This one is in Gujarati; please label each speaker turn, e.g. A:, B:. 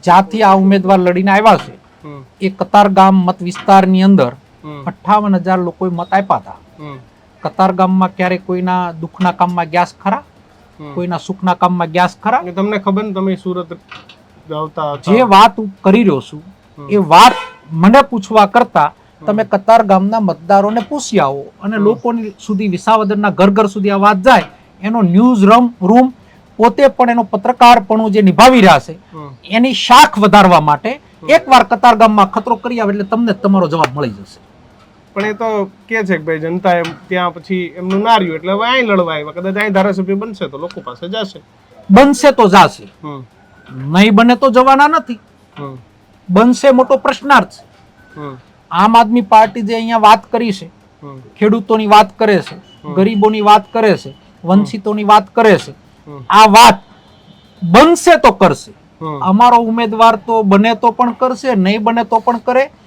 A: જ્યાંથી આ ઉમેદવાર લડીને આવ્યા છે એ કતારગામ મત વિસ્તારની અંદર 58,000 લોકોએ મત આપ્યા હતા. કતારગામમાં ક્યારે કોઈના દુઃખના કામમાં ગ્યાસ ખરા? કોઈના સુખના કામમાં ગ્યાસ ખરા?
B: તમને ખબર ને, તમે સુરત આવતા
A: જે વાત હું કરી રહ્યો છું એ વાત મને પૂછવા કરતા તમે કતારગામના મતદારોને પૂછી આવો અને લોકોની સુધી, વિસાવદરના ઘર ઘર સુધી આ વાત જાય. એનો ન્યૂઝ રૂમ પોતે પણ એનો પત્રકારપણું જે નિભાવી રહ્યા છે એની શાખ વધારવા માટે એકવાર કતારગામમાં ખતરો કરી આવે એટલે તમને તમારો જવાબ મળી જશે.
B: પણ એ તો કે છે કે ભાઈ જનતા ત્યાં પછી એમનું ના રહ્યું એટલે હવે અહીં લડવા આવ્યા. કદાચ અહીં ધારાસભ્ય બનશે તો લોકો પાસે જશે.
A: બનશે તો જાશે, નહીં બને તો જવાના નથી. બનશે મોટો પ્રશ્નાર્થ છે. આમ આદમી પાર્ટી જે અહીંયા વાત કરી છે, ખેડૂતોની વાત કરે છે, ગરીબોની વાત કરે છે, વંચિતોની વાત કરે છે, આ વાત બનશે તો કરશે. અમારો ઉમેદવાર તો બને તો પણ કરશે, નહીં બને તો પણ કરે.